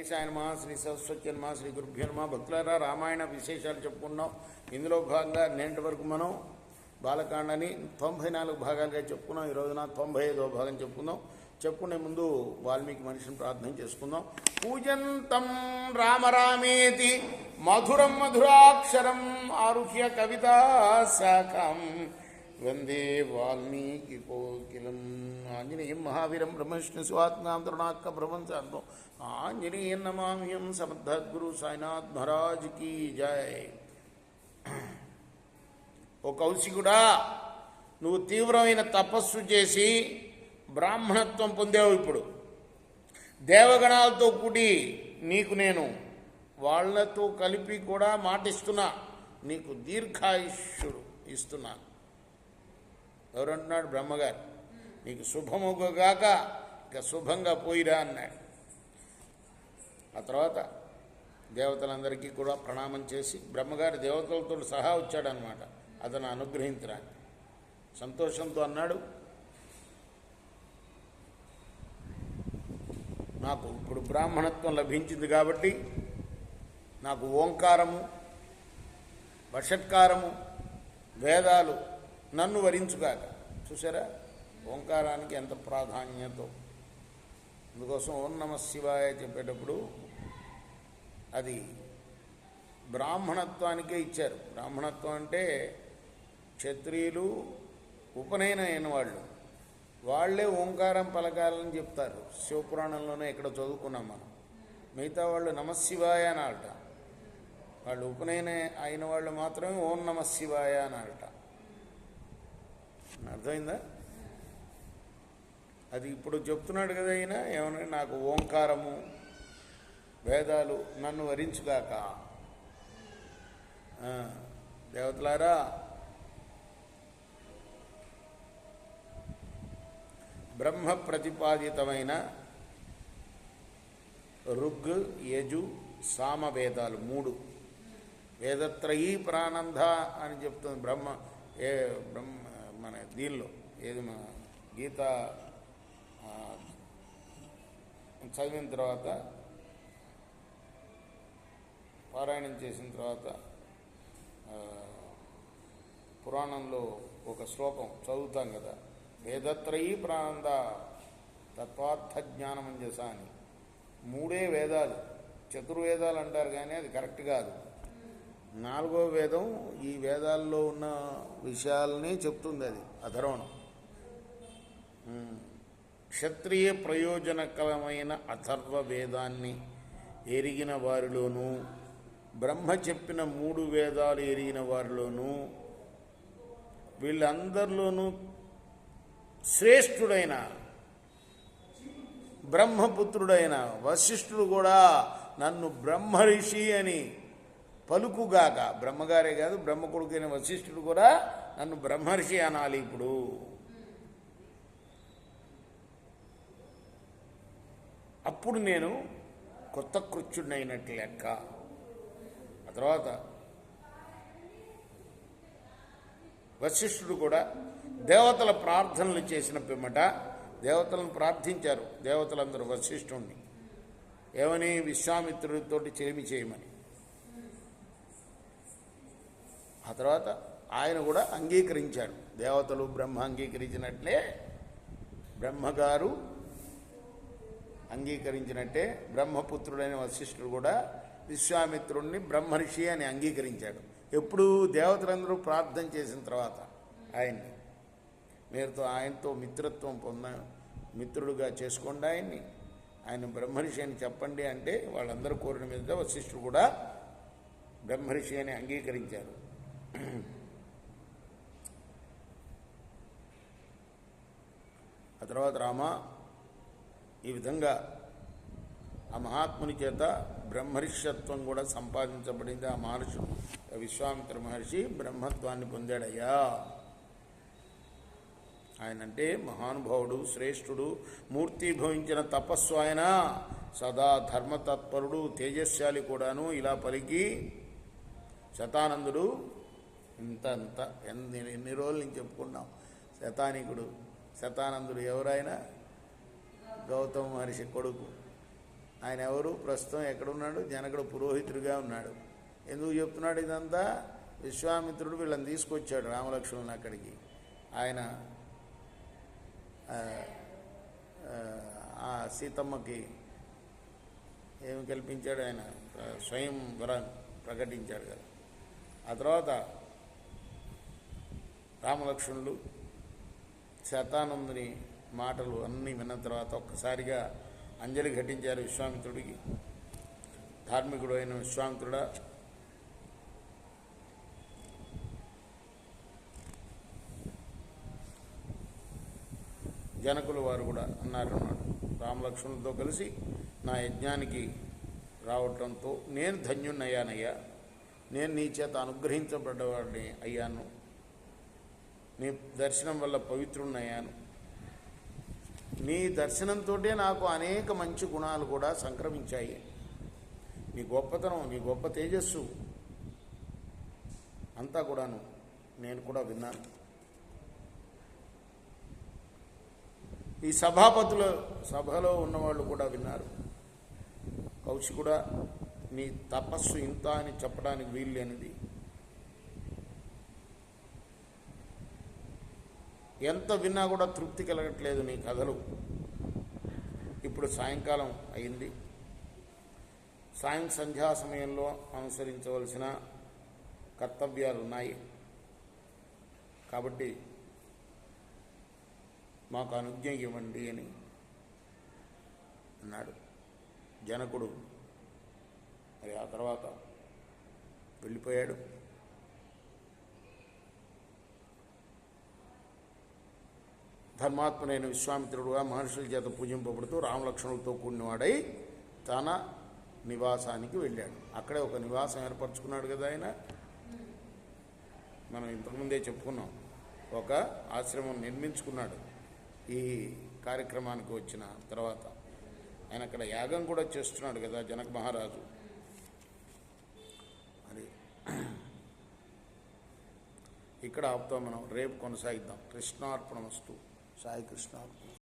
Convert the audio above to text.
గణేశాయ నమః, శ్రీ సరస్వతి నమః, శ్రీ గురుభ్యో నమః. భక్తులారా, రామాయణ విశేషాలు చెప్పుకున్నాం. ఇందులో భాగంగా నేటి వరకు మనం బాలకాండని 94 భాగాలుగా చెప్పుకున్నాం. ఈ రోజున 95వ భాగం చెప్పుకునే ముందు వాల్మీకి మనిషిని ప్రార్థన చేసుకుందాం. పూజంతం రామ రామేతి మధురం మధురాక్షరం ఆరుహ్య కవితా శాఖం వందే వాల్మీకి కోకిలం. ఆంజనేయం మహావీరం బ్రహ్మవిష్ణు శివాత్మాం తరుణాక్క బ్రహ్మంచాంతం ఆంజనేయం నమామ్యం. సమర్థద్గురు సాయినాథ్ మహారాజ్ కీ జై. ఓ కౌశికుడా, నువ్వు తీవ్రమైన తపస్సు చేసి బ్రాహ్మణత్వం పొందావు. ఇప్పుడు దేవగణాలతో కూడి నీకు నేను వాళ్లతో కలిపి కూడా మాటిస్తున్నా, నీకు దీర్ఘాయుష్యుడు ఇస్తున్నాను. ఎవరంటున్నాడు? బ్రహ్మగారు. నీకు శుభముగాక, ఇక శుభంగా పోయిరా అన్నాడు. ఆ తర్వాత దేవతలందరికీ కూడా ప్రణామం చేసి బ్రహ్మగారి దేవతలతో సహా వచ్చాడనమాట అతను అనుగ్రహించడానికి. సంతోషంతో అన్నాడు, నాకు ఇప్పుడు బ్రాహ్మణత్వం లభించింది కాబట్టి నాకు ఓంకారము, వషట్కారము, వేదాలు నన్ను వరించుగాక. చూసారా ఓంకారానికి ఎంత ప్రాధాన్యతో. అందుకోసం ఓం నమః శివాయ చెప్పేటప్పుడు అది బ్రాహ్మణత్వానికే ఇచ్చారు. బ్రాహ్మణత్వం అంటే క్షత్రియులు, ఉపనయనం అయిన వాళ్ళే ఓంకారం పలకాలని చెప్తారు. శివపురాణంలోనే ఇక్కడ చదువుకున్నాం మనం. మిగతా వాళ్ళు నమశివాయ అని ఆడట. వాళ్ళు ఉపనయన అయిన వాళ్ళు మాత్రమే ఓం నమః శివాయ అని ఆడట. అర్థమైందా? అది ఇప్పుడు చెప్తున్నాడు కదా ఆయన. ఏమన్నా నాకు ఓంకారము, వేదాలు నన్ను వరించుగాక. దేవతలారా, బ్రహ్మ ప్రతిపాదితమైన ఋగ్, యజు, సామ వేదాలు 3 వేదత్రయీ ప్రానంద అని చెప్తుంది బ్రహ్మ. మన దీనిలో ఏది మన గీత చదివిన తర్వాత, పారాయణం చేసిన తర్వాత పురాణంలో ఒక శ్లోకం చదువుతాం కదా, వేదత్రయీ ప్రానంద తత్వార్థ జ్ఞానమంజస అని. 3 వేదాలు, చతుర్వేదాలు అంటారు కానీ అది కరెక్ట్ కాదు. 4వ వేదం ఈ వేదాల్లో ఉన్న విషయాలనే చెప్తుంది. అది అధర్వణం. క్షత్రియ ప్రయోజనకరమైన అథర్వ వేదాన్ని ఎరిగిన వారిలోనూ, బ్రహ్మ చెప్పిన 3 వేదాలు ఎరిగిన వారిలోనూ, వీళ్ళందరిలోనూ శ్రేష్ఠుడైన బ్రహ్మపుత్రుడైన వశిష్ఠుడు కూడా నన్ను బ్రహ్మర్షి అని పలుకుగాక. బ్రహ్మగారే కాదు, బ్రహ్మ కొడుకైన వశిష్ఠుడు కూడా నన్ను బ్రహ్మర్షి అనాలి. ఇప్పుడు అప్పుడు నేను కొత్త కృత్యుడినైనట్టు లెక్క. ఆ తర్వాత వశిష్ఠుడు కూడా దేవతల ప్రార్థనలు చేసిన పిమ్మట దేవతలను ప్రార్థించారు. దేవతలందరూ వశిష్ఠుడిని ఏమని? విశ్వామిత్రుడితోటి చెలిమి చేయమని. ఆ తర్వాత ఆయన కూడా అంగీకరించాడు. దేవతలు బ్రహ్మ అంగీకరించినట్లే బ్రహ్మగారు అంగీకరించినట్టే బ్రహ్మపుత్రుడైన వశిష్ఠుడు కూడా విశ్వామిత్రుడిని బ్రహ్మర్షి అని అంగీకరించాడు. ఎప్పుడు? దేవతలందరూ ప్రార్థన చేసిన తర్వాత ఆయన్ని. మీరుతో ఆయనతో మిత్రత్వం మిత్రుడుగా చేసుకోండి ఆయన్ని, ఆయన బ్రహ్మర్షి అని చెప్పండి అంటే వాళ్ళందరూ కోరిన మీద వశిష్ఠుడు కూడా బ్రహ్మర్షి అని అంగీకరించారు. ఆ తర్వాత రామ, ఈ విధంగా ఆ మహాత్ముని చేత బ్రహ్మర్షత్వం కూడా సంపాదించబడింది. ఆ మహర్షి విశ్వామిత్ర మహర్షి బ్రహ్మత్వాన్ని పొందాడయ్యా. ఆయనంటే మహానుభావుడు, శ్రేష్ఠుడు, మూర్తిభవించిన తపస్సు ఆయన, సదా ధర్మతత్పరుడు, తేజస్శాలి కూడాను. ఇలా పలికి శతానందుడు ఇంత ఎన్ని రోజుల నుంచి చెప్పుకున్నాం. శతానికుడు శతానందుడు ఎవరైనా గౌతమ మహర్షి కొడుకు. ఆయన ఎవరు? ప్రస్తుతం ఎక్కడున్నాడు? జనకుడు పురోహితుడిగా ఉన్నాడు. ఎందుకు చెప్తున్నాడు ఇదంతా? విశ్వామిత్రుడు వీళ్ళని తీసుకొచ్చాడు రామలక్ష్మణుని అక్కడికి. ఆయన ఆ సీతమ్మకి ఏమి కల్పించాడు? ఆయన స్వయం వరాన్ని ప్రకటించాడు కదా. ఆ తర్వాత రామలక్ష్మణులు శతానందుని మాటలు అన్నీ విన్న తర్వాత ఒక్కసారిగా అంజలి ఘటించారు విశ్వామిత్రుడికి. ధార్మికుడు అయిన విశ్వామిత్రుడా, జనకులు వారు కూడా అన్నారన్నాడు, రామలక్ష్మణులతో కలిసి నా యజ్ఞానికి రావటంతో నేను ధన్యున్నయ్యానయ్యా. నేను నీ చేత అనుగ్రహించబడ్డవాడిని అయ్యాను. నీ దర్శనం వల్ల పవిత్రున్నయ్యాను. నీ దర్శనంతో నాకు అనేక మంచి గుణాలు కూడా సంక్రమించాయి. నీ గొప్పతనం, నీ గొప్ప తేజస్సు అంతా కూడాను నేను కూడా విన్నాను. ఈ సభలో ఉన్నవాళ్ళు కూడా విన్నారు. కౌశికుడా, నీ తపస్సు ఇంత అని చెప్పడానికి వీలు లేనిది. ఎంత విన్నా కూడా తృప్తి కలగట్లేదు నీ కథలు. ఇప్పుడు సాయంకాలం అయింది. సంధ్యా సమయంలో అనుసరించవలసిన కర్తవ్యాలు ఉన్నాయి. కాబట్టి మాకు అనుజ్ఞ ఇవ్వండి అని అన్నాడు. జనకుడు మరి ఆ తర్వాత వెళ్ళిపోయాడు. ధర్మాత్మనైన విశ్వామిత్రుడుగా మహర్షుల చేత పూజింపబడుతూ రామలక్ష్మణులతో కూడినవాడై తన నివాసానికి వెళ్ళాడు. అక్కడే ఒక నివాసం ఏర్పరచుకున్నాడు కదా ఆయన. మనం ఇంతకుముందే చెప్పుకున్నాం, ఒక ఆశ్రమం నిర్మించుకున్నాడు ఈ కార్యక్రమానికి వచ్చిన తర్వాత. ఆయన అక్కడ యాగం కూడా చేస్తున్నాడు కదా జనక మహారాజు. అది ఇక్కడ ఆపుతాం మనం. రేపు కొనసాగిద్దాం. కృష్ణార్పణమస్తు. సాయి కృష్ణ.